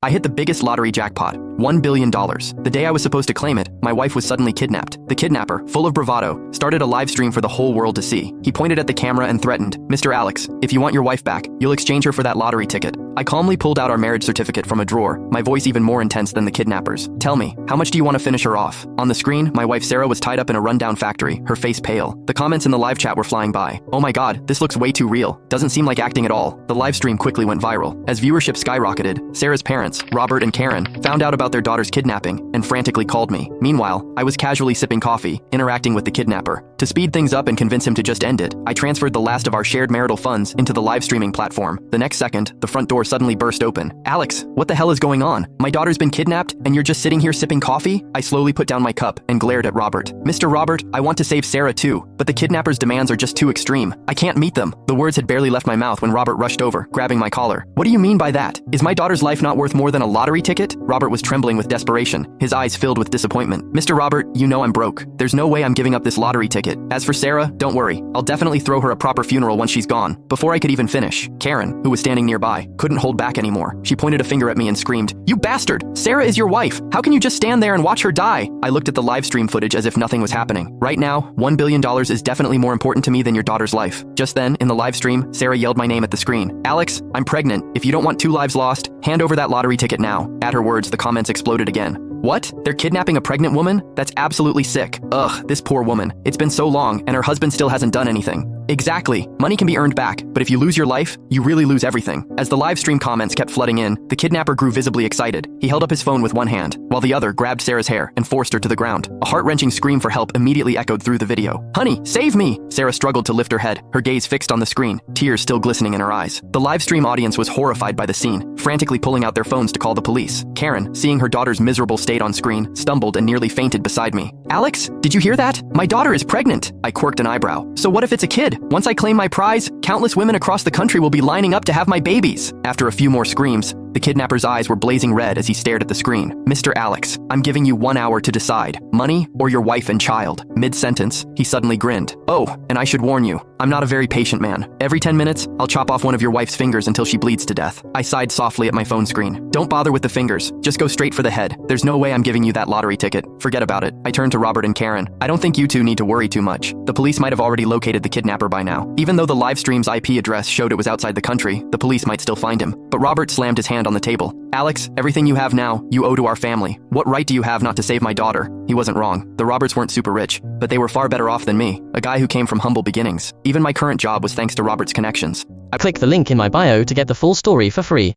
I hit the biggest lottery jackpot, $1 billion. The day I was supposed to claim it, my wife was suddenly kidnapped. The kidnapper, full of bravado, started a live stream for the whole world to see. He pointed at the camera and threatened, "Mr. Alex, if you want your wife back, you'll exchange her for that lottery ticket." I calmly pulled out our marriage certificate from a drawer, my voice even more intense than the kidnappers. "Tell me, how much do you want to finish her off?" On the screen, my wife Sarah was tied up in a rundown factory, her face pale. The comments in the live chat were flying by. "Oh my god, this looks way too real. Doesn't seem like acting at all." The live stream quickly went viral. As viewership skyrocketed, Sarah's parents, Robert and Karen, found out about their daughter's kidnapping and frantically called me. Meanwhile, I was casually sipping coffee, interacting with the kidnapper. To speed things up and convince him to just end it, I transferred the last of our shared marital funds into the live streaming platform. The next second, the front door suddenly burst open. "Alex, what the hell is going on? My daughter's been kidnapped and you're just sitting here sipping coffee?" I slowly put down my cup and glared at Robert. "Mr. Robert, I want to save Sarah too, but the kidnapper's demands are just too extreme. I can't meet them." The words had barely left my mouth when Robert rushed over, grabbing my collar. "What do you mean by that? Is my daughter's life not worth more than a lottery ticket?" Robert was trembling with desperation, his eyes filled with disappointment. "Mr. Robert, you know I'm broke. There's no way I'm giving up this lottery ticket. As for Sarah, don't worry. I'll definitely throw her a proper funeral once she's gone." Before I could even finish, Karen, who was standing nearby, couldn't hold back anymore. She pointed a finger at me and screamed, "You bastard! Sarah is your wife! How can you just stand there and watch her die?" I looked at the live stream footage as if nothing was happening. Right now, $1 billion is definitely more important to me than your daughter's life. Just then, in the live stream, Sarah yelled my name at the screen. "Alex, I'm pregnant. If you don't want 2 lives lost, hand over that lottery ticket now." At her words, the comments exploded again. "What? They're kidnapping a pregnant woman? That's absolutely sick. Ugh, this poor woman. It's been so long, and her husband still hasn't done anything." Exactly. Money can be earned back, but if you lose your life, you really lose everything. As the live stream comments kept flooding in, the kidnapper grew visibly excited. He held up his phone with one hand, while the other grabbed Sarah's hair and forced her to the ground. A heart-wrenching scream for help immediately echoed through the video. "Honey, save me!" Sarah struggled to lift her head, her gaze fixed on the screen, tears still glistening in her eyes. The live stream audience was horrified by the scene, frantically pulling out their phones to call the police. Karen, seeing her daughter's miserable state on screen, stumbled and nearly fainted beside me. "Alex, did you hear that? My daughter is pregnant!" I quirked an eyebrow. "So what if it's a kid? Once I claim my prize, countless women across the country will be lining up to have my babies." After a few more screams, the kidnapper's eyes were blazing red as he stared at the screen. "Mr. Alex, I'm giving you 1 hour to decide. Money or your wife and child." Mid-sentence, he suddenly grinned. "Oh, and I should warn you, I'm not a very patient man. Every 10 minutes, I'll chop off one of your wife's fingers until she bleeds to death." I sighed softly at my phone screen. "Don't bother with the fingers. Just go straight for the head. There's no way I'm giving you that lottery ticket. Forget about it." I turned to Robert and Karen. "I don't think you two need to worry too much. The police might have already located the kidnapper by now. Even though the live stream's IP address showed it was outside the country, the police might still find him." But Robert slammed his hand on the table. "Alex, everything you have now, you owe to our family. What right do you have not to save my daughter?" He wasn't wrong. The Roberts weren't super rich, but they were far better off than me, a guy who came from humble beginnings. Even my current job was thanks to Robert's connections. Click the link in my bio to get the full story for free.